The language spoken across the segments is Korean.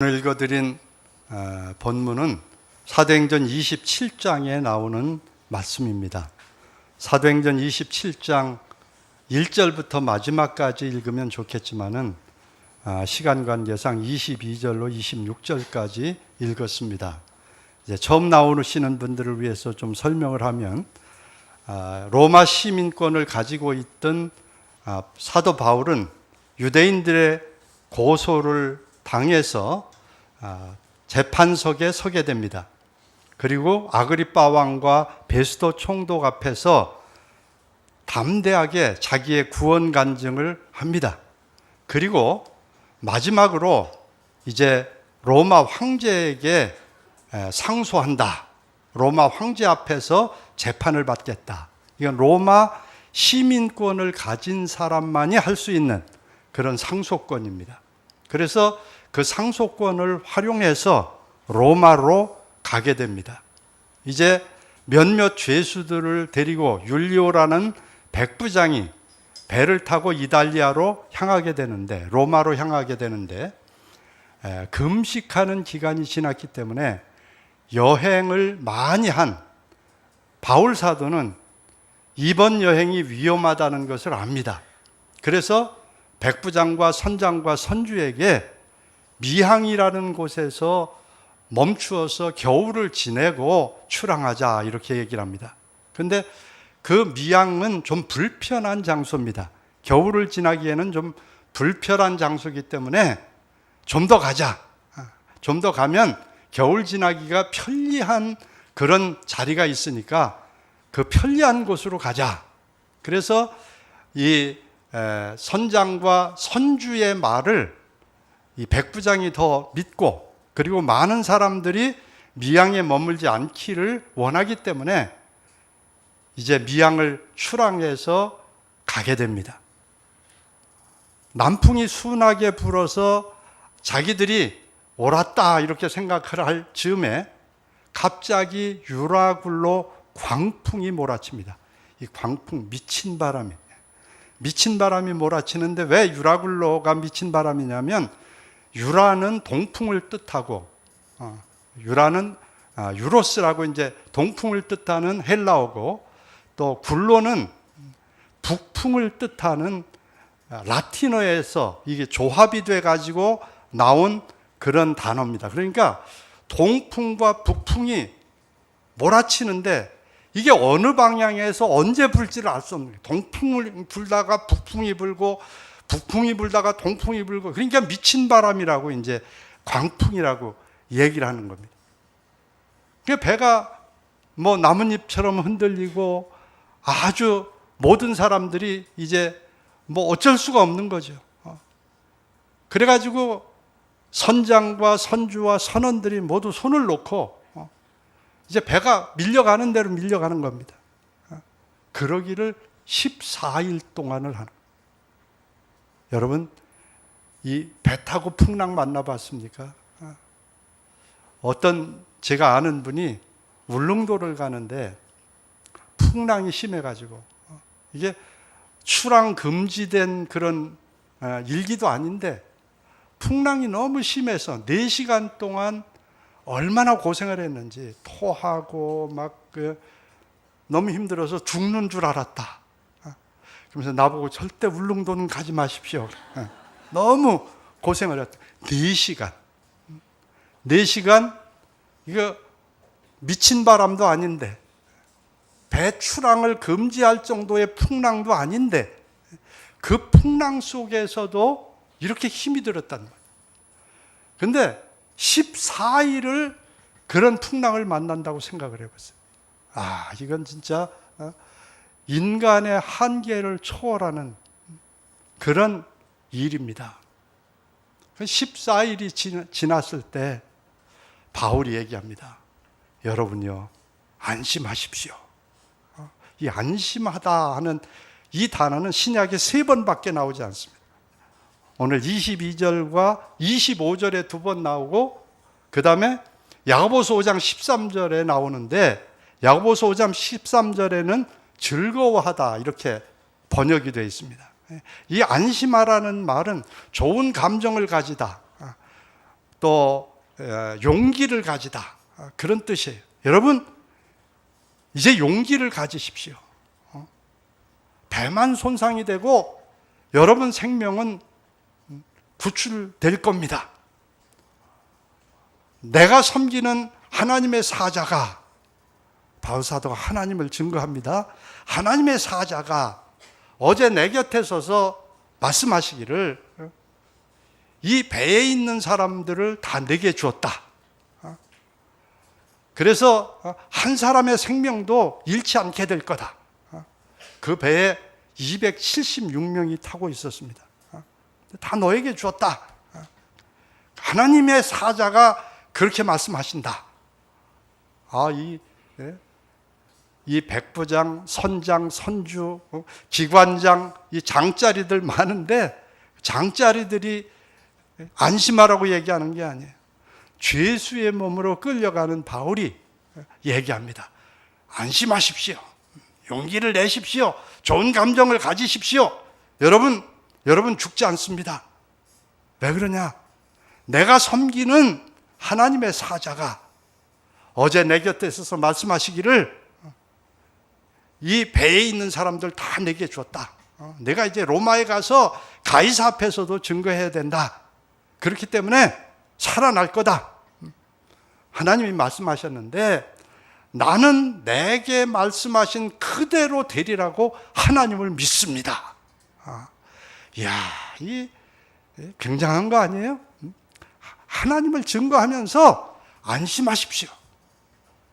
오늘 읽어드린 본문은 사도행전 27장에 나오는 말씀입니다. 사도행전 27장 1절부터 마지막까지 읽으면 좋겠지만은 시간 관계상 22절로 26절까지 읽었습니다. 이제 처음 나오시는 분들을 위해서 좀 설명을 하면 로마 시민권을 가지고 있던 사도 바울은 유대인들의 고소를 당해서 재판석에 서게 됩니다. 그리고 아그리빠 왕과 베스도 총독 앞에서 담대하게 자기의 구원 간증을 합니다. 그리고 마지막으로 이제 로마 황제에게 상소한다. 로마 황제 앞에서 재판을 받겠다. 이건 로마 시민권을 가진 사람만이 할 수 있는 그런 상소권입니다. 그래서 그 상소권을 활용해서 로마로 가게 됩니다. 이제 몇몇 죄수들을 데리고 율리오라는 백부장이 배를 타고 이탈리아로 향하게 되는데, 로마로 향하게 되는데, 금식하는 기간이 지났기 때문에 여행을 많이 한 바울 사도는 이번 여행이 위험하다는 것을 압니다. 그래서 백부장과 선장과 선주에게 미항이라는 곳에서 멈추어서 겨울을 지내고 출항하자 이렇게 얘기를 합니다. 그런데 그 미항은 좀 불편한 장소입니다. 겨울을 지나기에는 좀 불편한 장소이기 때문에 좀 더 가자. 좀 더 가면 겨울 지나기가 편리한 그런 자리가 있으니까 그 편리한 곳으로 가자. 그래서 이 선장과 선주의 말을 이 백부장이 더 믿고, 그리고 많은 사람들이 미항에 머물지 않기를 원하기 때문에 이제 미항을 출항해서 가게 됩니다. 남풍이 순하게 불어서 자기들이 옳았다 이렇게 생각을 할 즈음에 갑자기 유라굴로 광풍이 몰아칩니다. 이 광풍, 미친 바람이 몰아치는데 왜 유라굴로가 미친 바람이냐면, 유라는 동풍을 뜻하고, 유라는 유로스라고 이제 동풍을 뜻하는 헬라어고, 또 굴로는 북풍을 뜻하는 라틴어에서 이게 조합이 돼 가지고 나온 그런 단어입니다. 그러니까 동풍과 북풍이 몰아치는데 이게 어느 방향에서 언제 불지를 알 수 없는 거예요. 동풍을 불다가 북풍이 불고, 북풍이 불다가 동풍이 불고, 그러니까 미친 바람이라고 이제 광풍이라고 얘기를 하는 겁니다. 그러니까 배가 뭐 나뭇잎처럼 흔들리고 아주 모든 사람들이 이제 뭐 어쩔 수가 없는 거죠. 그래가지고 선장과 선주와 선원들이 모두 손을 놓고 이제 배가 밀려가는 대로 밀려가는 겁니다. 그러기를 14일 동안을 하는 거예요. 여러분, 이 배 타고 풍랑 만나봤습니까? 어떤 제가 아는 분이 울릉도를 가는데 풍랑이 심해가지고, 이게 출항 금지된 그런 일기도 아닌데 풍랑이 너무 심해서 4시간 동안 얼마나 고생을 했는지, 토하고 막 너무 힘들어서 죽는 줄 알았다. 그러면서 나보고 절대 울릉도는 가지 마십시오. 너무 고생을 했다. 4시간. 4시간, 이거 미친 바람도 아닌데, 배 출항을 금지할 정도의 풍랑도 아닌데, 그 풍랑 속에서도 이렇게 힘이 들었단 말이에요. 그런데 14일을 그런 풍랑을 만난다고 생각을 해보세요. 이건 진짜 인간의 한계를 초월하는 그런 일입니다. 14일이 지났을 때 바울이 얘기합니다. 여러분요, 안심하십시오. 이 안심하다 하는 이 단어는 신약에 3번밖에 나오지 않습니다. 오늘 22절과 25절에 2번 나오고, 그 다음에 야고보서 5장 13절에 나오는데, 야고보서 5장 13절에는 즐거워하다 이렇게 번역이 되어 있습니다. 이 안심하라는 말은 좋은 감정을 가지다, 또 용기를 가지다, 그런 뜻이에요. 여러분, 이제 용기를 가지십시오. 배만 손상이 되고 여러분 생명은 구출될 겁니다. 내가 섬기는 하나님의 사자가, 바울사도가 하나님을 증거합니다. 하나님의 사자가 어제 내 곁에 서서 말씀하시기를 이 배에 있는 사람들을 다 내게 주었다. 그래서 한 사람의 생명도 잃지 않게 될 거다. 그 배에 276명이 타고 있었습니다. 다 너에게 주었다. 하나님의 사자가 그렇게 말씀하신다. 이 백부장, 선장, 선주, 기관장, 이 장자리들 많은데 장자리들이 안심하라고 얘기하는 게 아니에요. 죄수의 몸으로 끌려가는 바울이 얘기합니다. 안심하십시오. 용기를 내십시오. 좋은 감정을 가지십시오. 여러분 죽지 않습니다. 왜 그러냐? 내가 섬기는 하나님의 사자가 어제 내 곁에 있어서 말씀하시기를 이 배에 있는 사람들 다 내게 줬다. 내가 이제 로마에 가서 가이사 앞에서도 증거해야 된다. 그렇기 때문에 살아날 거다. 하나님이 말씀하셨는데 나는 내게 말씀하신 그대로 되리라고 하나님을 믿습니다. 이야, 이 굉장한 거 아니에요? 하나님을 증거하면서 안심하십시오.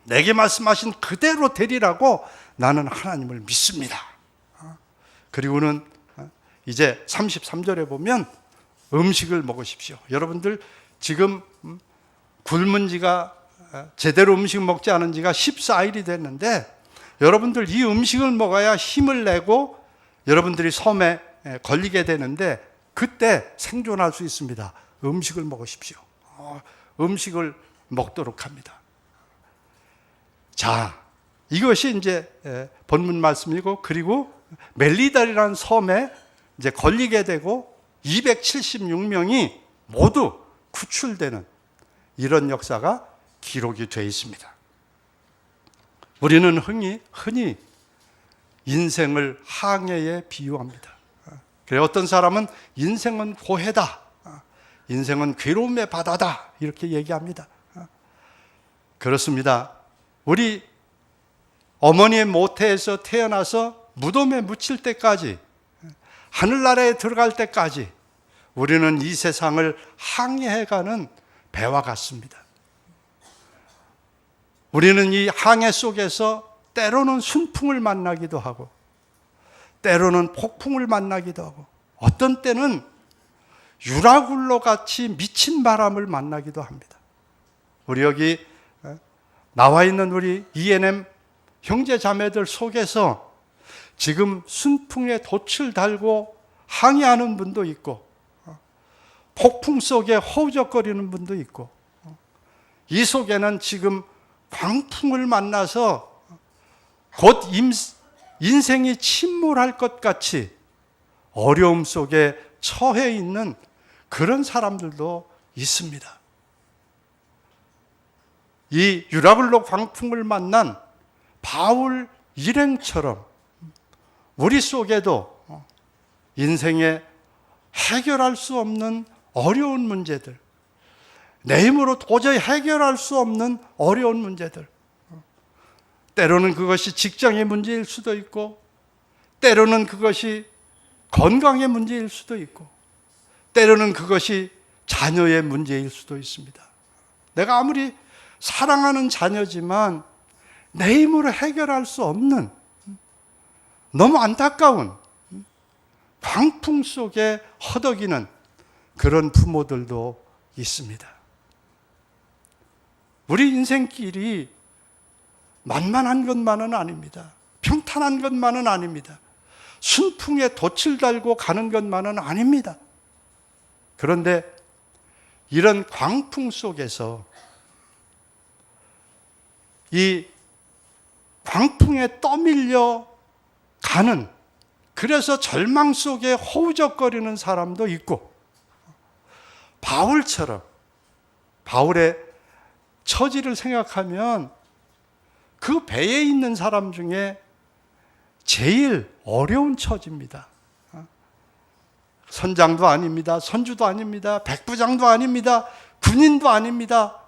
내게 말씀하신 그대로 되리라고 나는 하나님을 믿습니다. 그리고는 이제 33절에 보면 음식을 먹으십시오. 여러분들 지금 굶은 지가, 제대로 음식 먹지 않은 지가 14일이 됐는데 여러분들 이 음식을 먹어야 힘을 내고 여러분들이 섬에 걸리게 되는데 그때 생존할 수 있습니다. 음식을 먹으십시오. 음식을 먹도록 합니다. 자, 이것이 이제 본문 말씀이고, 그리고 멜리달이라는 섬에 이제 걸리게 되고 276명이 모두 구출되는 이런 역사가 기록이 되어 있습니다. 우리는 흔히 인생을 항해에 비유합니다. 그래, 어떤 사람은 인생은 고해다, 인생은 괴로움의 바다다, 이렇게 얘기합니다. 그렇습니다. 우리 어머니의 모태에서 태어나서 무덤에 묻힐 때까지, 하늘나라에 들어갈 때까지 우리는 이 세상을 항해해가는 배와 같습니다. 우리는 이 항해 속에서 때로는 순풍을 만나기도 하고 때로는 폭풍을 만나기도 하고 어떤 때는 유라굴로 같이 미친 바람을 만나기도 합니다. 우리 여기 나와 있는 우리 ENM 형제 자매들 속에서 지금 순풍에 돛을 달고 항해하는 분도 있고 폭풍 속에 허우적거리는 분도 있고 이 속에는 지금 광풍을 만나서 곧 인생이 침몰할 것 같이 어려움 속에 처해 있는 그런 사람들도 있습니다. 이 유라굴로 광풍을 만난 바울 일행처럼 우리 속에도 인생에 해결할 수 없는 어려운 문제들, 내 힘으로 도저히 해결할 수 없는 어려운 문제들, 때로는 그것이 직장의 문제일 수도 있고 때로는 그것이 건강의 문제일 수도 있고 때로는 그것이 자녀의 문제일 수도 있습니다. 내가 아무리 사랑하는 자녀지만 내 힘으로 해결할 수 없는 너무 안타까운 광풍 속에 허덕이는 그런 부모들도 있습니다. 우리 인생길이 만만한 것만은 아닙니다. 평탄한 것만은 아닙니다. 순풍에 돛을 달고 가는 것만은 아닙니다. 그런데 이런 광풍 속에서 이 광풍에 떠밀려 가는, 그래서 절망 속에 허우적거리는 사람도 있고 바울처럼 바울의 처지를 생각하면 그 배에 있는 사람 중에 제일 어려운 처지입니다. 선장도 아닙니다. 선주도 아닙니다. 백부장도 아닙니다. 군인도 아닙니다.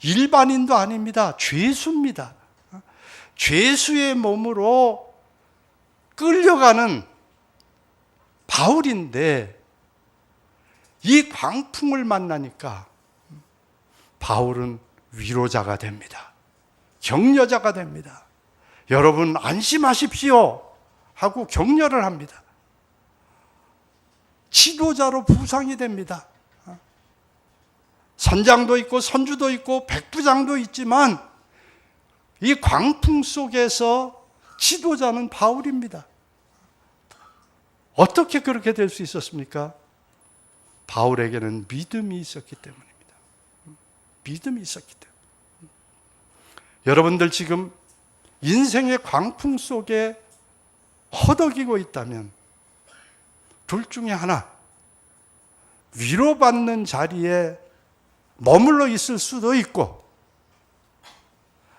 일반인도 아닙니다. 죄수입니다. 죄수의 몸으로 끌려가는 바울인데 이 광풍을 만나니까 바울은 위로자가 됩니다. 격려자가 됩니다. 여러분 안심하십시오 하고 격려를 합니다. 지도자로 부상이 됩니다. 선장도 있고 선주도 있고 백부장도 있지만 이 광풍 속에서 지도자는 바울입니다. 어떻게 그렇게 될 수 있었습니까? 바울에게는 믿음이 있었기 때문입니다. 믿음이 있었기 때문에. 여러분들 지금 인생의 광풍 속에 허덕이고 있다면 둘 중에 하나, 위로받는 자리에 머물러 있을 수도 있고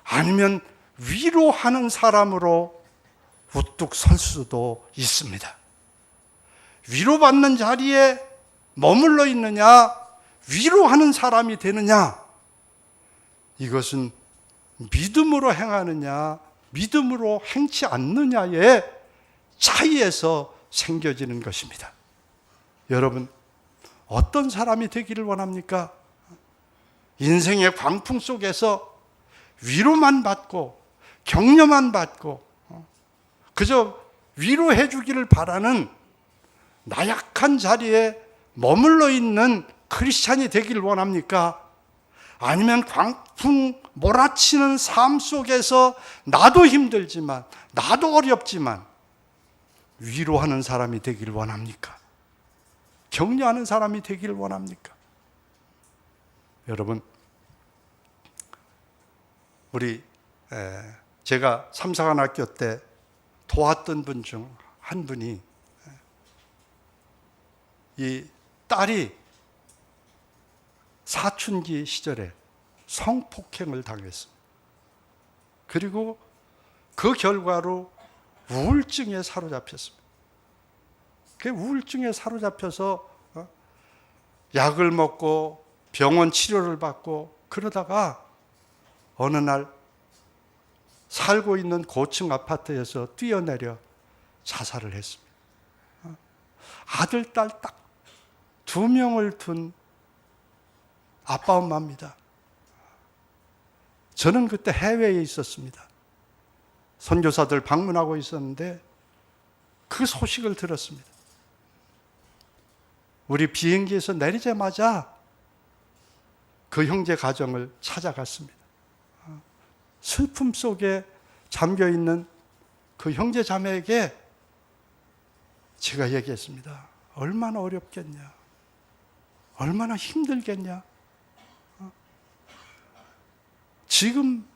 아니면 위로하는 사람으로 우뚝 설 수도 있습니다. 위로받는 자리에 머물러 있느냐, 위로하는 사람이 되느냐, 이것은 믿음으로 행하느냐, 믿음으로 행치 않느냐의 차이에서 생겨지는 것입니다. 여러분, 어떤 사람이 되기를 원합니까? 인생의 광풍 속에서 위로만 받고 격려만 받고 그저 위로해 주기를 바라는 나약한 자리에 머물러 있는 크리스찬이 되기를 원합니까? 아니면 광풍 몰아치는 삶 속에서 나도 힘들지만 나도 어렵지만 위로하는 사람이 되기를 원합니까? 격려하는 사람이 되기를 원합니까? 여러분, 제가 삼사관학교 때 도왔던 분 중 한 분이 이 딸이 사춘기 시절에 성폭행을 당했습니다. 그리고 그 결과로 우울증에 사로잡혔습니다. 그 우울증에 사로잡혀서 약을 먹고 병원 치료를 받고 그러다가 어느 날 살고 있는 고층 아파트에서 뛰어내려 자살을 했습니다. 아들, 딸 딱 2명을 둔 아빠, 엄마입니다. 저는 그때 해외에 있었습니다. 선교사들 방문하고 있었는데 그 소식을 들었습니다. 우리 비행기에서 내리자마자 그 형제 가정을 찾아갔습니다. 슬픔 속에 잠겨있는 그 형제 자매에게 제가 얘기했습니다. 얼마나 어렵겠냐, 얼마나 힘들겠냐. 지금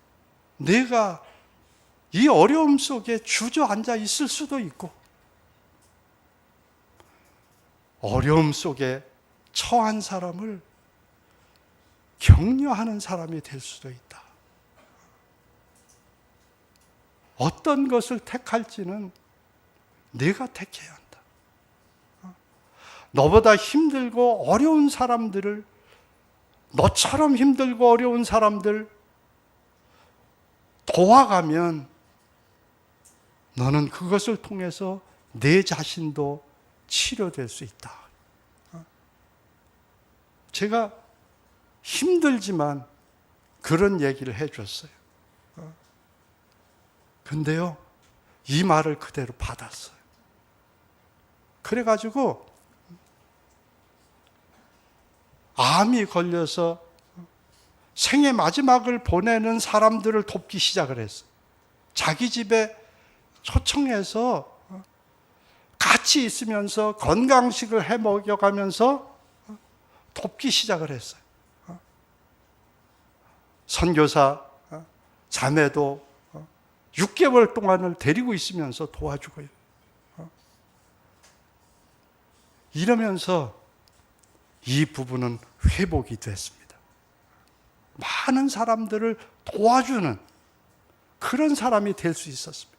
내가 이 어려움 속에 주저앉아 있을 수도 있고 어려움 속에 처한 사람을 격려하는 사람이 될 수도 있다. 어떤 것을 택할지는 내가 택해야 한다. 너보다 힘들고 어려운 사람들을, 너처럼 힘들고 어려운 사람들 도와가면 너는 그것을 통해서 내 자신도 치료될 수 있다. 제가 힘들지만 그런 얘기를 해줬어요. 근데요, 이 말을 그대로 받았어요. 그래가지고 암이 걸려서 생의 마지막을 보내는 사람들을 돕기 시작을 했어요. 자기 집에 초청해서 같이 있으면서 건강식을 해 먹여가면서 돕기 시작을 했어요. 선교사 자매도 6개월 동안을 데리고 있으면서 도와주고요. 이러면서 이 부부는 회복이 됐습니다. 많은 사람들을 도와주는 그런 사람이 될 수 있었습니다.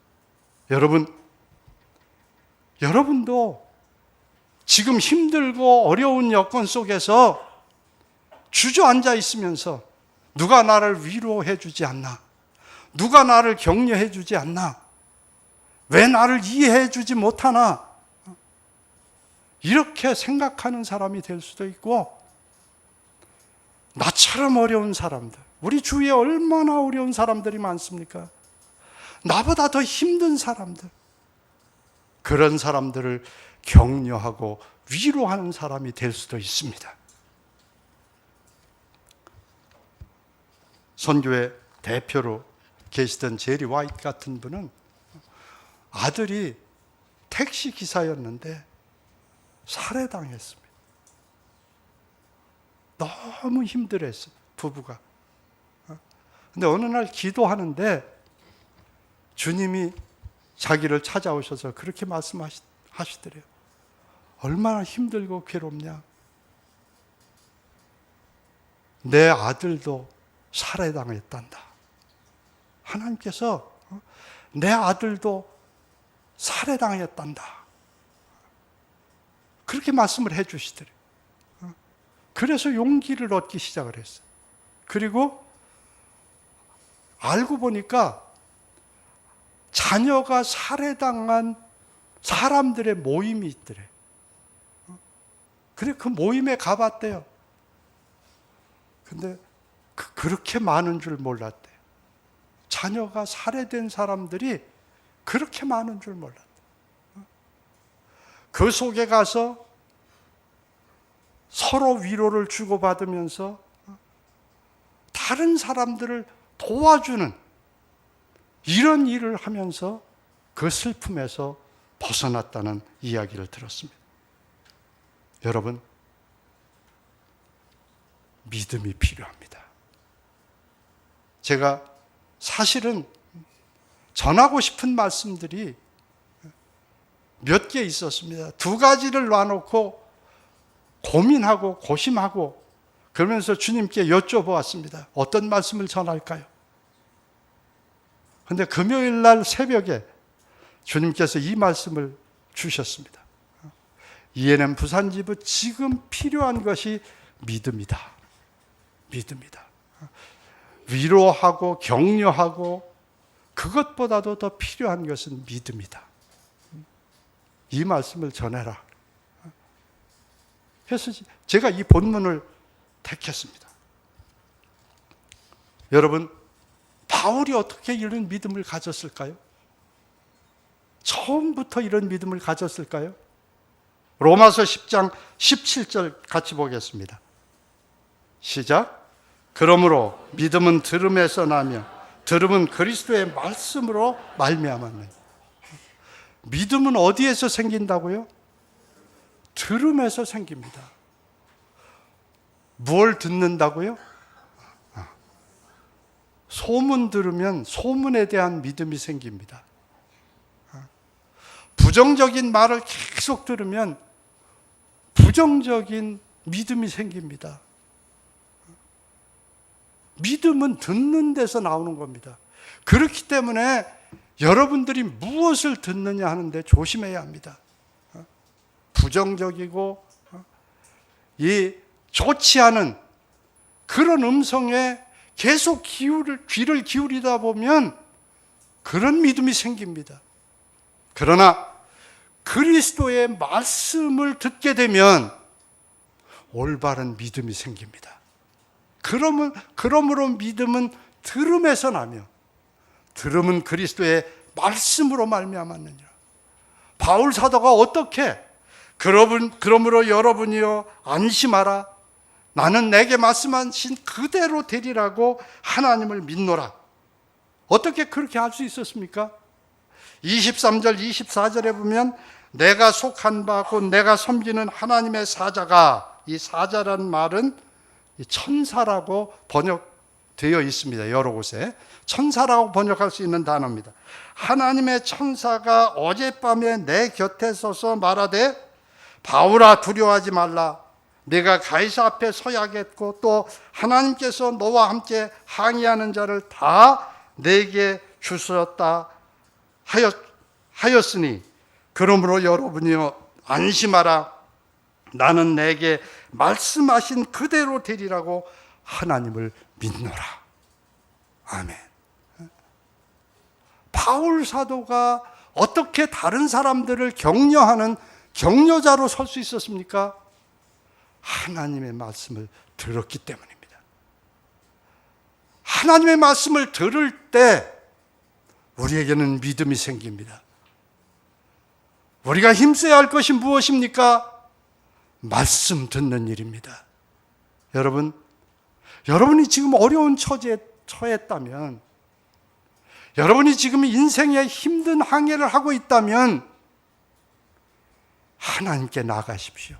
여러분도 지금 힘들고 어려운 여건 속에서 주저앉아 있으면서 누가 나를 위로해 주지 않나? 누가 나를 격려해 주지 않나? 왜 나를 이해해 주지 못하나? 이렇게 생각하는 사람이 될 수도 있고, 나처럼 어려운 사람들, 우리 주위에 얼마나 어려운 사람들이 많습니까? 나보다 더 힘든 사람들, 그런 사람들을 격려하고 위로하는 사람이 될 수도 있습니다. 선교의 대표로 계시던 제리 화이트 같은 분은 아들이 택시 기사였는데 살해당했습니다. 너무 힘들었어요, 부부가. 근데 어느 날 기도하는데 주님이 자기를 찾아오셔서 그렇게 말씀하시더래요. 얼마나 힘들고 괴롭냐. 내 아들도 살해당했단다. 하나님께서 내 아들도 살해당했단다. 그렇게 말씀을 해 주시더래요. 그래서 용기를 얻기 시작을 했어요. 그리고 알고 보니까 자녀가 살해당한 사람들의 모임이 있더래. 그래, 그 모임에 가봤대요. 근데 그렇게 많은 줄 몰랐대. 자녀가 살해된 사람들이 그렇게 많은 줄 몰랐대. 그 속에 가서 서로 위로를 주고받으면서 다른 사람들을 도와주는 이런 일을 하면서 그 슬픔에서 벗어났다는 이야기를 들었습니다. 여러분, 믿음이 필요합니다. 제가 사실은 전하고 싶은 말씀들이 몇 개 있었습니다. 두 가지를 놔놓고 고민하고 고심하고 그러면서 주님께 여쭤보았습니다. 어떤 말씀을 전할까요? 그런데 금요일 날 새벽에 주님께서 이 말씀을 주셨습니다. ENM 부산지부 지금 필요한 것이 믿음이다. 믿음이다. 위로하고 격려하고 그것보다도 더 필요한 것은 믿음이다. 이 말씀을 전해라. 그래서 제가 이 본문을 택했습니다. 여러분, 바울이 어떻게 이런 믿음을 가졌을까요? 처음부터 이런 믿음을 가졌을까요? 로마서 10장 17절 같이 보겠습니다. 시작. 그러므로 믿음은 들음에서 나며 들음은 그리스도의 말씀으로 말미암았네. 믿음은 어디에서 생긴다고요? 들음에서 생깁니다. 뭘 듣는다고요? 소문 들으면 소문에 대한 믿음이 생깁니다. 부정적인 말을 계속 들으면 부정적인 믿음이 생깁니다. 믿음은 듣는 데서 나오는 겁니다. 그렇기 때문에 여러분들이 무엇을 듣느냐 하는데 조심해야 합니다. 부정적이고 좋지 않은 그런 음성에 계속 귀를 기울이다 보면 그런 믿음이 생깁니다. 그러나 그리스도의 말씀을 듣게 되면 올바른 믿음이 생깁니다. 그러므로 믿음은 들음에서 나며 들음은 그리스도의 말씀으로 말미암았느니라. 바울 사도가 어떻게 그러므로 여러분이여 안심하라. 나는 내게 말씀하신 그대로 되리라고 하나님을 믿노라. 어떻게 그렇게 할 수 있었습니까? 23절 24절에 보면 내가 속한 바 곧 내가 섬기는 하나님의 사자가, 이 사자라는 말은 천사라고 번역되어 있습니다. 여러 곳에 천사라고 번역할 수 있는 단어입니다. 하나님의 천사가 어젯밤에 내 곁에 서서 말하되 바울아 두려워하지 말라. 내가 가이사 앞에 서야겠고 또 하나님께서 너와 함께 항의하는 자를 다 내게 주셨다 하였으니 그러므로 여러분이여 안심하라. 나는 내게 말씀하신 그대로 되리라고 하나님을 믿노라. 아멘. 바울 사도가 어떻게 다른 사람들을 격려하는 격려자로 설 수 있었습니까? 하나님의 말씀을 들었기 때문입니다. 하나님의 말씀을 들을 때 우리에게는 믿음이 생깁니다. 우리가 힘써야 할 것이 무엇입니까? 말씀 듣는 일입니다. 여러분이 지금 어려운 처지에 처했다면, 여러분이 지금 인생에 힘든 항해를 하고 있다면 하나님께 나아가십시오.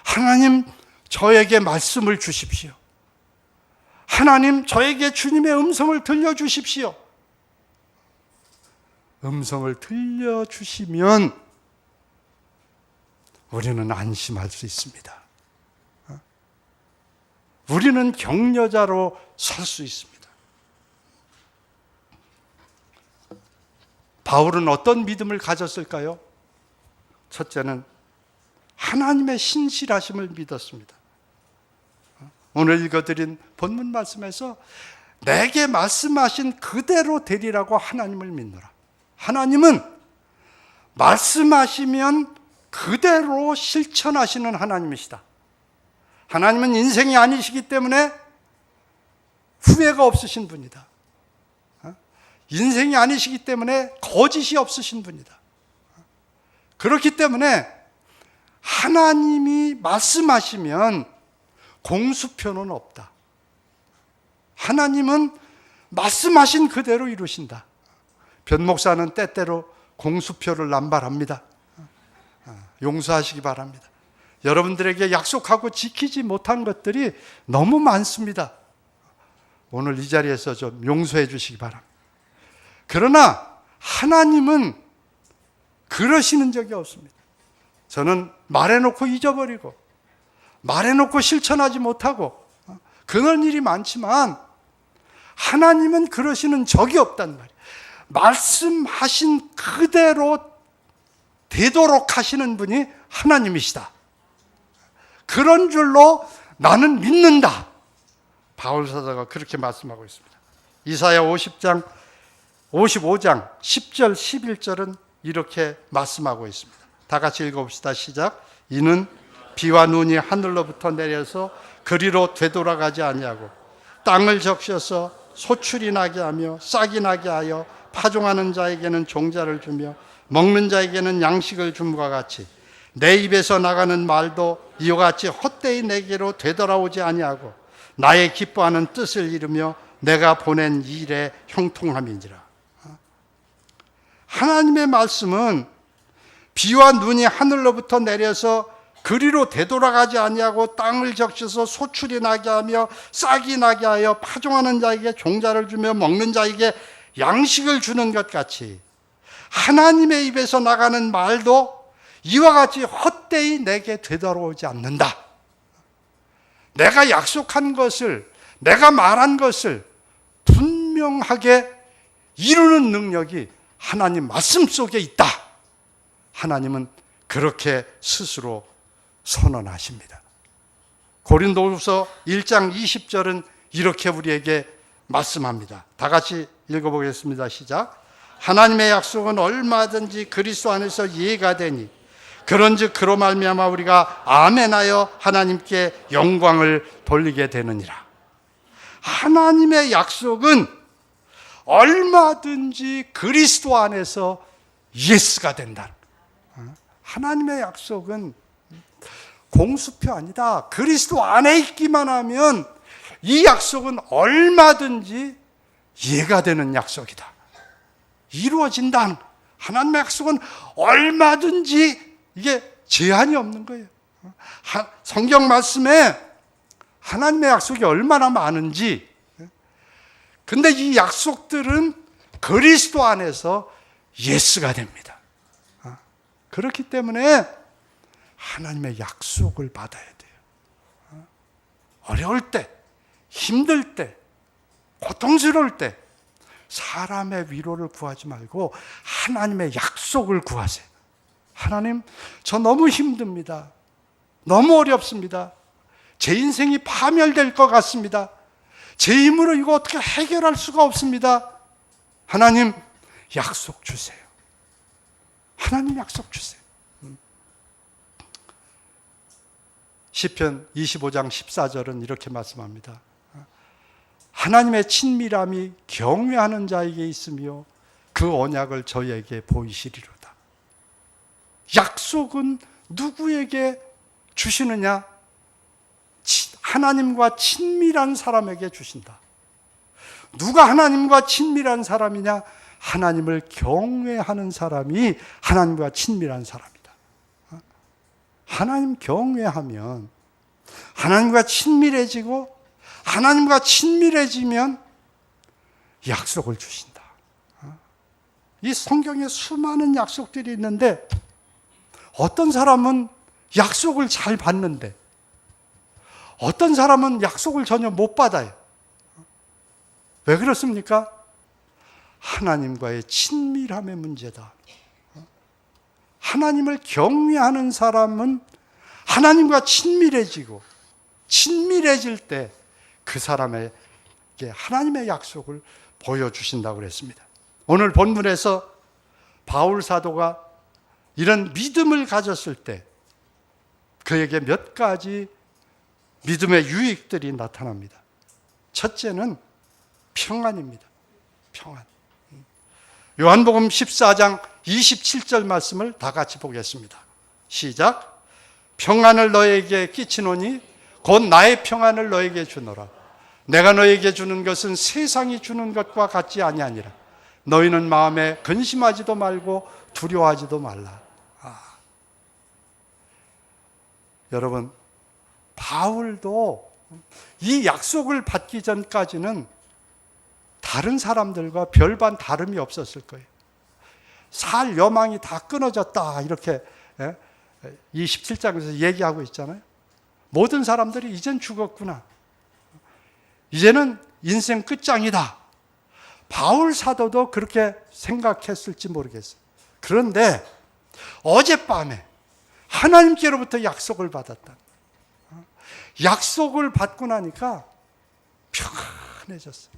하나님, 저에게 말씀을 주십시오. 하나님, 저에게 주님의 음성을 들려주십시오. 음성을 들려주시면 우리는 안심할 수 있습니다. 우리는 격려자로 설 수 있습니다. 바울은 어떤 믿음을 가졌을까요? 첫째는 하나님의 신실하심을 믿었습니다. 오늘 읽어드린 본문 말씀에서 내게 말씀하신 그대로 되리라고 하나님을 믿노라. 하나님은 말씀하시면 그대로 실천하시는 하나님이시다. 하나님은 인생이 아니시기 때문에 후회가 없으신 분이다. 인생이 아니시기 때문에 거짓이 없으신 분이다. 그렇기 때문에 하나님이 말씀하시면 공수표는 없다. 하나님은 말씀하신 그대로 이루신다. 변 목사는 때때로 공수표를 남발합니다. 용서하시기 바랍니다. 여러분들에게 약속하고 지키지 못한 것들이 너무 많습니다. 오늘 이 자리에서 좀 용서해 주시기 바랍니다. 그러나 하나님은 그러시는 적이 없습니다. 저는 말해놓고 잊어버리고 말해놓고 실천하지 못하고 그런 일이 많지만 하나님은 그러시는 적이 없단 말이에요. 말씀하신 그대로 되도록 하시는 분이 하나님이시다. 그런 줄로 나는 믿는다. 바울 사도가 그렇게 말씀하고 있습니다. 이사야 55장 10절 11절은 이렇게 말씀하고 있습니다. 다 같이 읽어봅시다. 시작. 이는 비와 눈이 하늘로부터 내려서 그리로 되돌아가지 아니하고 땅을 적셔서 소출이 나게 하며 싹이 나게 하여 파종하는 자에게는 종자를 주며 먹는 자에게는 양식을 줌과 같이 내 입에서 나가는 말도 이와 같이 헛되이 내게로 되돌아오지 아니하고 나의 기뻐하는 뜻을 이루며 내가 보낸 일에 형통함이니라. 하나님의 말씀은 비와 눈이 하늘로부터 내려서 그리로 되돌아가지 아니하고 땅을 적셔서 소출이 나게 하며 싹이 나게 하여 파종하는 자에게 종자를 주며 먹는 자에게 양식을 주는 것 같이 하나님의 입에서 나가는 말도 이와 같이 헛되이 내게 되돌아오지 않는다. 내가 약속한 것을, 내가 말한 것을 분명하게 이루는 능력이 하나님 말씀 속에 있다. 하나님은 그렇게 스스로 선언하십니다. 고린도후서 1장 20절은 이렇게 우리에게 말씀합니다. 다 같이 읽어보겠습니다. 시작. 하나님의 약속은 얼마든지 그리스도 안에서 이해가 되니 그런즉 그로 말미암아 우리가 아멘하여 하나님께 영광을 돌리게 되느니라. 하나님의 약속은 얼마든지 그리스도 안에서 예스가 된다. 하나님의 약속은 공수표 아니다. 그리스도 안에 있기만 하면 이 약속은 얼마든지 이해가 되는 약속이다. 이루어진다. 하나님의 약속은 얼마든지 이게 제한이 없는 거예요. 성경 말씀에 하나님의 약속이 얼마나 많은지, 근데 이 약속들은 그리스도 안에서 예스가 됩니다. 그렇기 때문에 하나님의 약속을 받아야 돼요. 어려울 때, 힘들 때, 고통스러울 때 사람의 위로를 구하지 말고 하나님의 약속을 구하세요. 하나님, 저 너무 힘듭니다. 너무 어렵습니다. 제 인생이 파멸될 것 같습니다. 제 힘으로 이거 어떻게 해결할 수가 없습니다. 하나님, 약속 주세요. 하나님 약속 주세요. 시편 25장 14절은 이렇게 말씀합니다. 하나님의 친밀함이 경외하는 자에게 있으며 그 언약을 저에게 보이시리로다. 약속은 누구에게 주시느냐? 하나님과 친밀한 사람에게 주신다. 누가 하나님과 친밀한 사람이냐? 하나님을 경외하는 사람이 하나님과 친밀한 사람이다. 하나님 경외하면 하나님과 친밀해지고, 하나님과 친밀해지면 약속을 주신다. 이 성경에 수많은 약속들이 있는데 어떤 사람은 약속을 잘 받는데 어떤 사람은 약속을 전혀 못 받아요. 왜 그렇습니까? 하나님과의 친밀함의 문제다. 하나님을 경외하는 사람은 하나님과 친밀해지고, 친밀해질 때 그 사람에게 하나님의 약속을 보여주신다고 그랬습니다. 오늘 본문에서 바울 사도가 이런 믿음을 가졌을 때 그에게 몇 가지 믿음의 유익들이 나타납니다. 첫째는 평안입니다. 평안. 요한복음 14장 27절 말씀을 다 같이 보겠습니다. 시작. 평안을 너에게 끼치노니 곧 나의 평안을 너에게 주노라. 내가 너에게 주는 것은 세상이 주는 것과 같지 아니하니라. 너희는 마음에 근심하지도 말고 두려워하지도 말라. 여러분, 바울도 이 약속을 받기 전까지는 다른 사람들과 별반 다름이 없었을 거예요. 살 여망이 다 끊어졌다, 이렇게 이 17장에서 얘기하고 있잖아요. 모든 사람들이 이젠 죽었구나, 이제는 인생 끝장이다. 바울 사도도 그렇게 생각했을지 모르겠어요. 그런데 어젯밤에 하나님께로부터 약속을 받았다. 약속을 받고 나니까 평안해졌어요.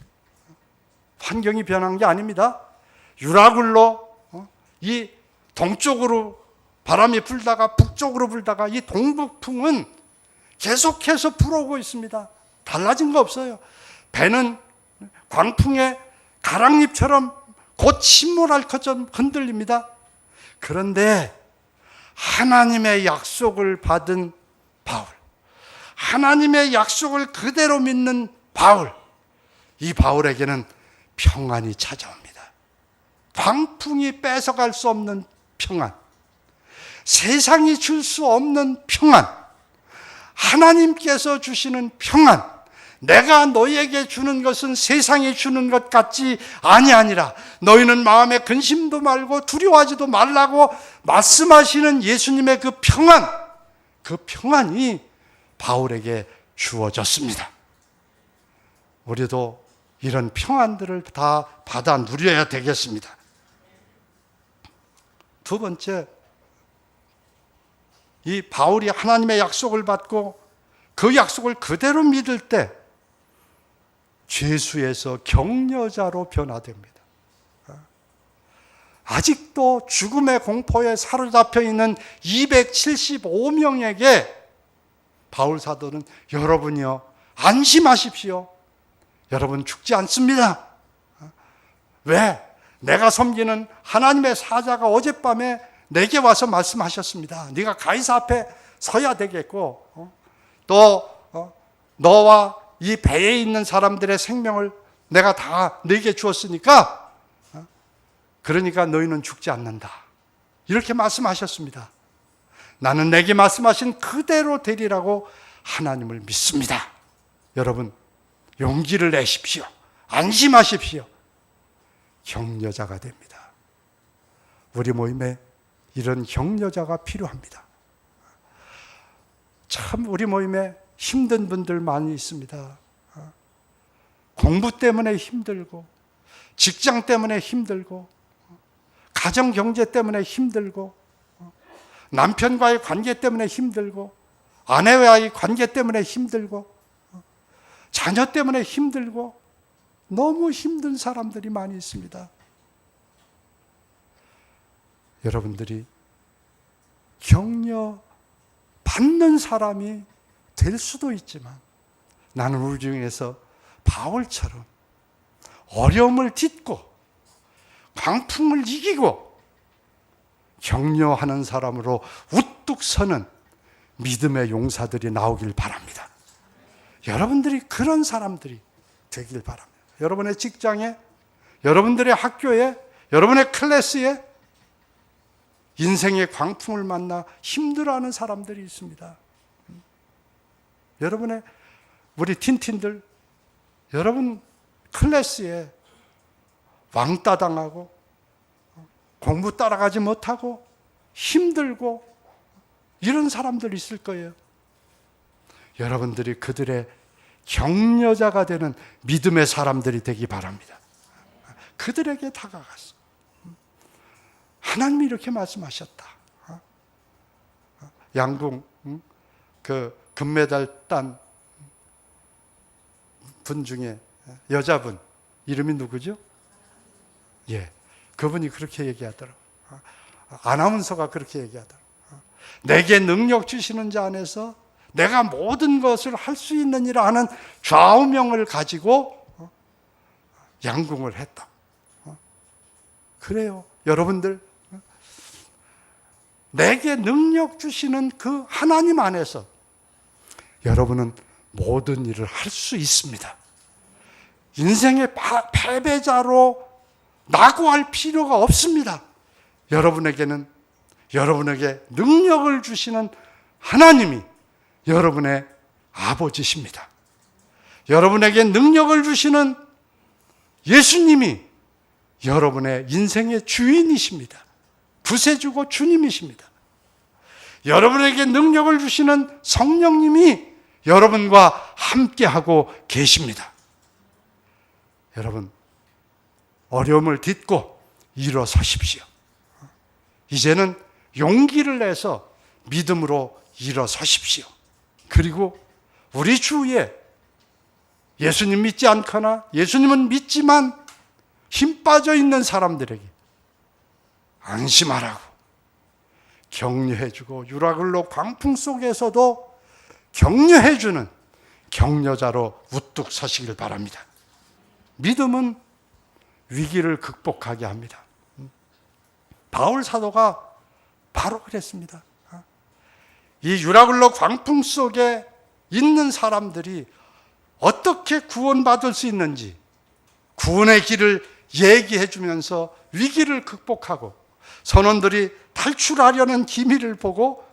환경이 변한 게 아닙니다. 유라굴로 이 동쪽으로 바람이 불다가 북쪽으로 불다가 이 동북풍은 계속해서 불어오고 있습니다. 달라진 거 없어요. 배는 광풍의 가랑잎처럼 곧 침몰할 것처럼 흔들립니다. 그런데 하나님의 약속을 받은 바울, 하나님의 약속을 그대로 믿는 바울, 이 바울에게는 평안이 찾아옵니다. 광풍이 뺏어갈 수 없는 평안, 세상이 줄 수 없는 평안, 하나님께서 주시는 평안, 내가 너희에게 주는 것은 세상이 주는 것 같지 아니하니라. 너희는 마음에 근심도 말고 두려워하지도 말라고 말씀하시는 예수님의 그 평안, 그 평안이 바울에게 주어졌습니다. 우리도 이런 평안들을 다 받아 누려야 되겠습니다. 두 번째, 이 바울이 하나님의 약속을 받고 그 약속을 그대로 믿을 때 죄수에서 격려자로 변화됩니다. 아직도 죽음의 공포에 사로잡혀 있는 275명에게 바울 사도는 여러분이요, 안심하십시오. 여러분 죽지 않습니다. 왜? 내가 섬기는 하나님의 사자가 어젯밤에 내게 와서 말씀하셨습니다. 네가 가이사 앞에 서야 되겠고, 또 너와 이 배에 있는 사람들의 생명을 내가 다 너에게 주었으니까, 그러니까 너희는 죽지 않는다, 이렇게 말씀하셨습니다. 나는 내게 말씀하신 그대로 되리라고 하나님을 믿습니다. 여러분, 용기를 내십시오. 안심하십시오. 격려자가 됩니다. 우리 모임에 이런 격려자가 필요합니다. 참 우리 모임에 힘든 분들 많이 있습니다. 공부 때문에 힘들고, 직장 때문에 힘들고, 가정 경제 때문에 힘들고, 남편과의 관계 때문에 힘들고, 아내와의 관계 때문에 힘들고, 자녀 때문에 힘들고, 너무 힘든 사람들이 많이 있습니다. 여러분들이 격려 받는 사람이 될 수도 있지만, 나는 우리 중에서 바울처럼 어려움을 딛고 광풍을 이기고 격려하는 사람으로 우뚝 서는 믿음의 용사들이 나오길 바랍니다. 여러분들이 그런 사람들이 되길 바랍니다. 여러분의 직장에, 여러분들의 학교에, 여러분의 클래스에 인생의 광풍을 만나 힘들어하는 사람들이 있습니다. 여러분의 우리 틴틴들, 여러분 클래스에 왕따 당하고 공부 따라가지 못하고 힘들고 이런 사람들 있을 거예요. 여러분들이 그들의 격려자가 되는 믿음의 사람들이 되기 바랍니다. 그들에게 다가가서 하나님이 이렇게 말씀하셨다. 양궁 그 금메달 딴 분 중에 여자분 이름이 누구죠? 예, 그분이 그렇게 얘기하더라고요. 아나운서가 그렇게 얘기하더라고요. 내게 능력 주시는 자 안에서 내가 모든 것을 할 수 있느니라 하는 좌우명을 가지고 양궁을 했다. 그래요. 여러분들, 내게 능력 주시는 그 하나님 안에서 여러분은 모든 일을 할 수 있습니다. 인생의 패배자로 낙오할 필요가 없습니다. 여러분에게는 여러분에게 능력을 주시는 하나님이 여러분의 아버지십니다. 여러분에게 능력을 주시는 예수님이 여러분의 인생의 주인이십니다. 구세주고 주님이십니다. 여러분에게 능력을 주시는 성령님이 여러분과 함께하고 계십니다. 여러분, 어려움을 딛고 일어서십시오. 이제는 용기를 내서 믿음으로 일어서십시오. 그리고 우리 주위에 예수님 믿지 않거나 예수님은 믿지만 힘 빠져 있는 사람들에게 안심하라고 격려해주고 유라굴로 광풍 속에서도 격려해주는 격려자로 우뚝 서시길 바랍니다. 믿음은 위기를 극복하게 합니다. 바울 사도가 바로 그랬습니다. 이 유라굴로 광풍 속에 있는 사람들이 어떻게 구원받을 수 있는지 구원의 길을 얘기해 주면서 위기를 극복하고 선원들이 탈출하려는 기미를 보고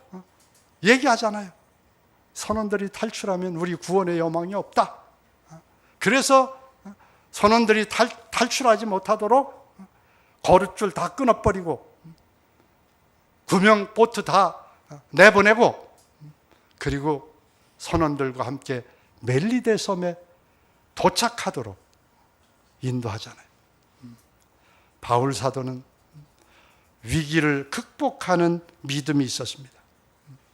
얘기하잖아요. 선원들이 탈출하면 우리 구원의 여망이 없다. 그래서 선원들이 탈출하지 못하도록 거룻줄 다 끊어버리고 구명 보트 다 내보내고 그리고 선원들과 함께 멜리데 섬에 도착하도록 인도하잖아요. 바울 사도는 위기를 극복하는 믿음이 있었습니다.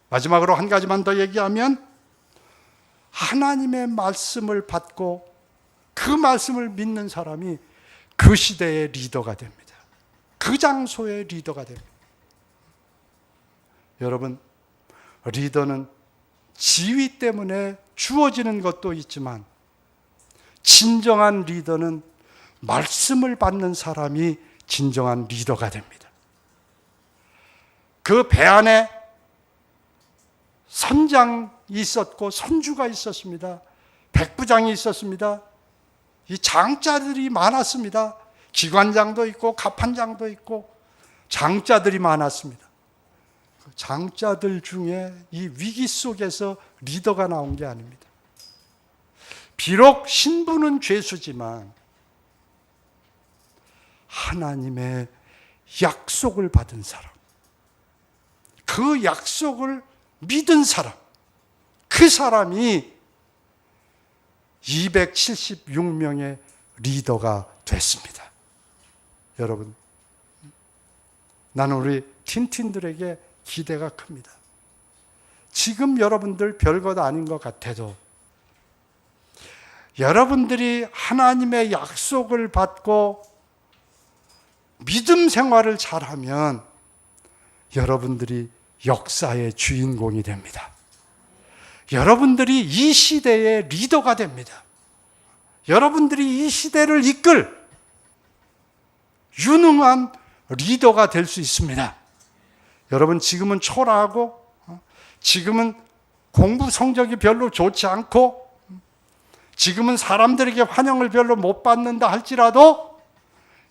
마지막으로 한 가지만 더 얘기하면 하나님의 말씀을 받고 그 말씀을 믿는 사람이 그 시대의 리더가 됩니다. 그 장소의 리더가 됩니다. 여러분, 리더는 지위 때문에 주어지는 것도 있지만 진정한 리더는 말씀을 받는 사람이 진정한 리더가 됩니다. 그 배 안에 선장이 있었고 선주가 있었습니다. 백부장이 있었습니다. 이 장자들이 많았습니다. 기관장도 있고 갑판장도 있고 장자들이 많았습니다. 그 장자들 중에 이 위기 속에서 리더가 나온 게 아닙니다. 비록 신분은 죄수지만 하나님의 약속을 받은 사람, 그 약속을 믿은 사람, 그 사람이 276명의 리더가 됐습니다. 여러분, 나는 우리 틴틴들에게 기대가 큽니다. 지금 여러분들 별것 아닌 것 같아도 여러분들이 하나님의 약속을 받고 믿음 생활을 잘하면 여러분들이 역사의 주인공이 됩니다. 여러분들이 이 시대의 리더가 됩니다. 여러분들이 이 시대를 이끌 유능한 리더가 될 수 있습니다. 여러분, 지금은 초라하고 지금은 공부 성적이 별로 좋지 않고 지금은 사람들에게 환영을 별로 못 받는다 할지라도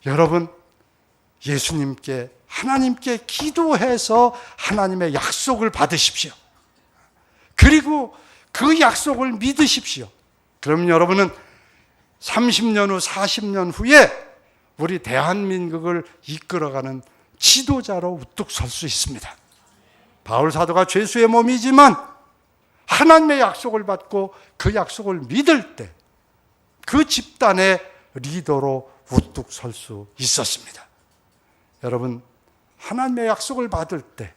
여러분, 예수님께 하나님께 기도해서 하나님의 약속을 받으십시오. 그리고 그 약속을 믿으십시오. 그럼 여러분은 30년 후, 40년 후에 우리 대한민국을 이끌어가는 지도자로 우뚝 설 수 있습니다. 바울 사도가 죄수의 몸이지만 하나님의 약속을 받고 그 약속을 믿을 때 그 집단의 리더로 우뚝 설 수 있었습니다. 여러분, 하나님의 약속을 받을 때,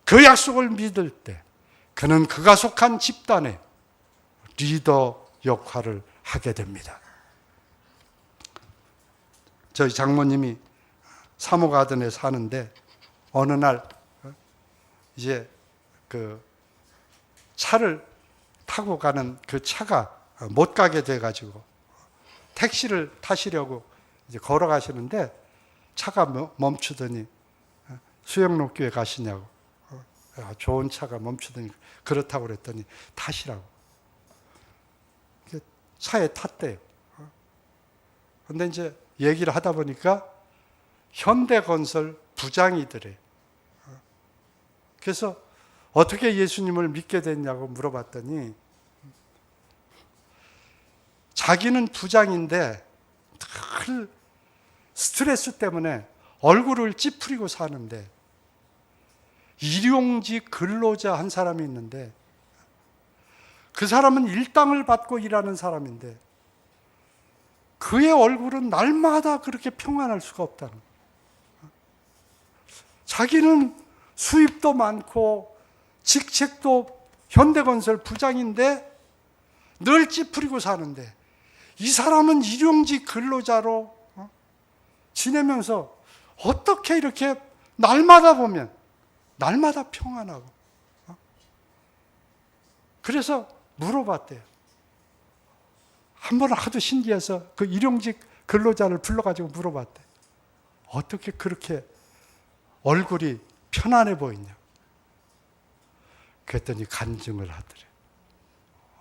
그 약속을 믿을 때 그는 그가 속한 집단의 리더 역할을 하게 됩니다. 저희 장모님이 사모가든에 사는데 어느 날 이제 그 차를 타고 가는 그 차가 못 가게 돼가지고 택시를 타시려고 이제 걸어가시는데 차가 멈추더니 수영록교회 가시냐고, 좋은 차가 멈추더니 그렇다고 그랬더니 타시라고. 차에 탔대요. 근데 이제 얘기를 하다 보니까 현대건설 부장이더래요. 그래서 어떻게 예수님을 믿게 됐냐고 물어봤더니 자기는 부장인데 늘 스트레스 때문에 얼굴을 찌푸리고 사는데 일용직 근로자 한 사람이 있는데 그 사람은 일당을 받고 일하는 사람인데 그의 얼굴은 날마다 그렇게 평안할 수가 없다는 거예요. 자기는 수입도 많고 직책도 현대건설 부장인데 늘 찌푸리고 사는데 이 사람은 일용직 근로자로 지내면서 어떻게 이렇게 날마다 보면 날마다 평안하고. 그래서 물어봤대요. 한 번은 하도 신기해서 그 일용직 근로자를 불러가지고 물어봤대. 어떻게 그렇게 얼굴이 편안해 보이냐. 그랬더니 간증을 하더래.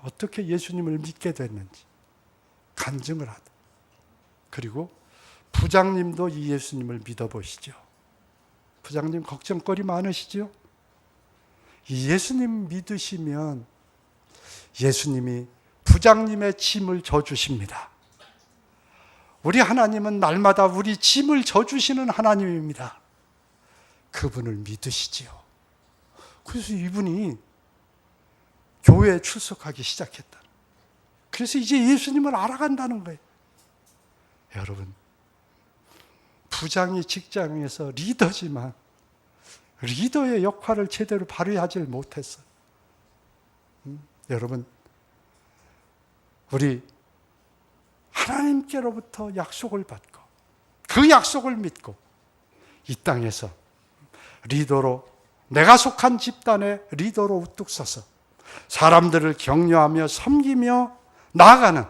어떻게 예수님을 믿게 됐는지 간증을 하더래. 그리고 부장님도 이 예수님을 믿어보시죠. 부장님 걱정거리 많으시죠? 이 예수님 믿으시면 예수님이 부장님의 짐을 져주십니다. 우리 하나님은 날마다 우리 짐을 져주시는 하나님입니다. 그분을 믿으시지요. 그래서 이분이 교회에 출석하기 시작했다. 그래서 이제 예수님을 알아간다는 거예요. 여러분, 부장이 직장에서 리더지만 리더의 역할을 제대로 발휘하지 못했어요. 여러분, 우리 하나님께로부터 약속을 받고 그 약속을 믿고 이 땅에서 리더로, 내가 속한 집단의 리더로 우뚝 서서 사람들을 격려하며 섬기며 나아가는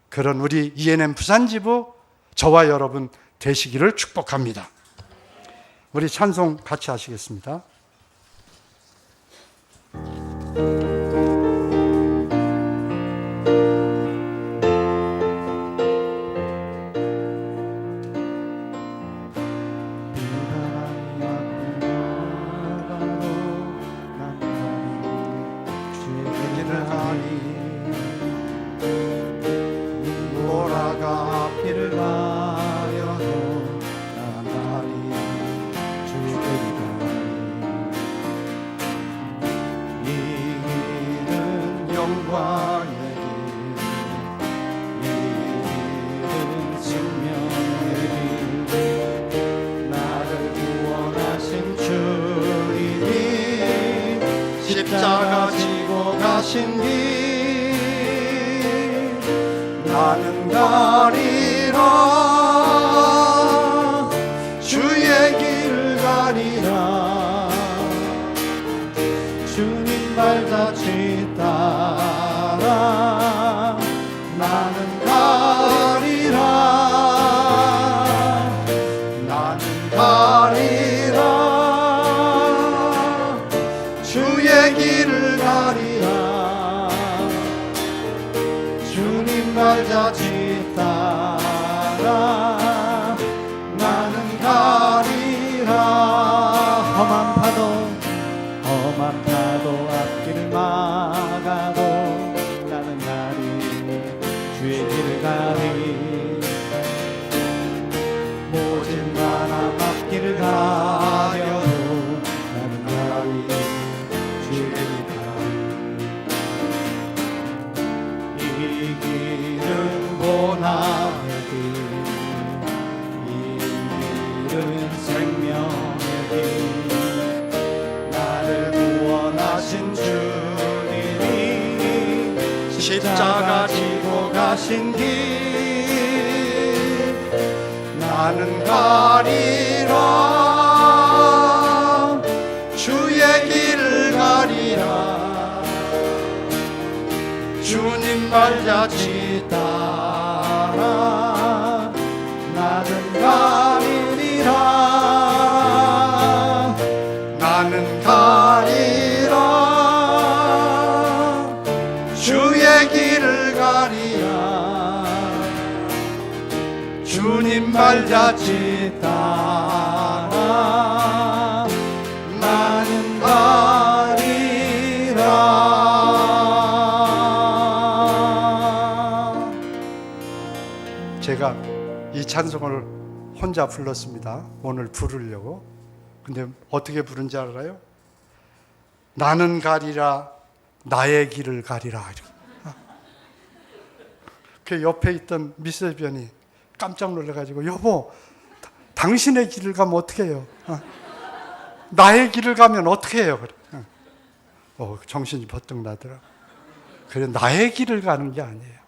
그런 우리 ENM 부산지부 저와 여러분 되시기를 축복합니다. 우리 찬송 같이 하시겠습니다. 나는 가리라 주의 길 가리라 주님 발자취 따라 나는 가리라 나는 가리라 주의 길을 가리라 주님 발자취 따라 나는 가리라 험한 파도 앞길을 막아도 나는 가리 주의 길을 가리 모진 바람 앞길을 가려도 나는 가리 주의 길을 가리 이 길은 고난의 길 이 길은 생명의 길 나를 구원하신 주님이 십자가 지고 가신 길 나는 가리라 주의 길을 가리라 주님 발자취 따라 나는 가리리라 나는 가리라 주의 길을 가리라 주님 발자취 따라 나는 가리라. 제가 이 찬송을 혼자 불렀습니다. 오늘 부르려고. 근데 어떻게 부른지 알아요? 나는 가리라 나의 길을 가리라. 그 옆에 있던 미세변이 깜짝 놀라가지고 여보 당신의 길을 가면 어떻게 해요? 나의 길을 가면 어떻게 해요? 그래. 정신이 버뜩 나더라. 그래 나의 길을 가는 게 아니에요.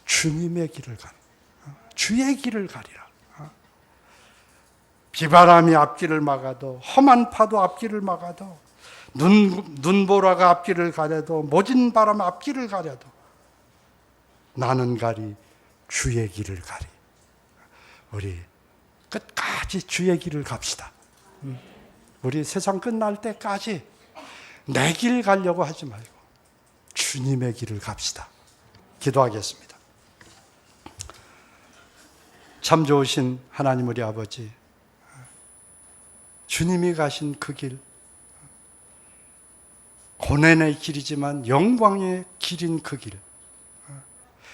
주님의 길을 가는 주의 길을 가리라. 비바람이 앞길을 막아도 험한 파도 앞길을 막아도 눈보라가 앞길을 가려도 모진 바람 앞길을 가려도 나는 가리 주의 길을 가리. 우리 끝까지 주의 길을 갑시다. 우리 세상 끝날 때까지 내 길 가려고 하지 말고 주님의 길을 갑시다. 기도하겠습니다. 참 좋으신 하나님 우리 아버지, 주님이 가신 그 길, 고난의 길이지만 영광의 길인 그 길,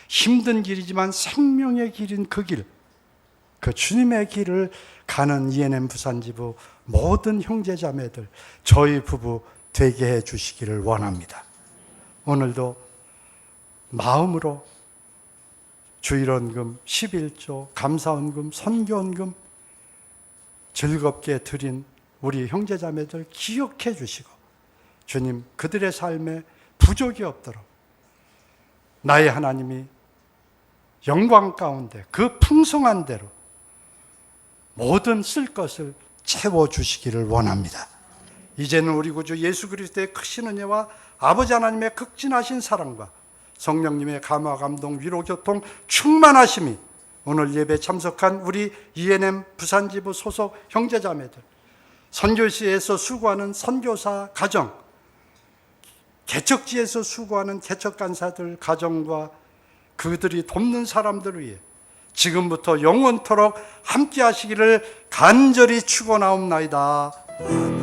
힘든 길이지만 생명의 길인 그 길, 그 주님의 길을 가는 ENM 부산지부 모든 형제자매들, 저희 부부 되게 해 주시기를 원합니다. 오늘도 마음으로 주일원금, 11조, 감사원금, 선교원금 즐겁게 드린 우리 형제자매들 기억해 주시고 주님 그들의 삶에 부족이 없도록 나의 하나님이 영광 가운데 그 풍성한 대로 모든 쓸 것을 채워주시기를 원합니다. 이제는 우리 구주 예수 그리스도의 크신 은혜와 아버지 하나님의 극진하신 사랑과 성령님의 감화, 감동, 위로, 교통, 충만하심이 오늘 예배 참석한 우리 ENM 부산지부 소속 형제자매들, 선교시에서 수고하는 선교사 가정, 개척지에서 수고하는 개척간사들 가정과 그들이 돕는 사람들을 위해 지금부터 영원토록 함께 하시기를 간절히 축원하옵나이다. 아멘.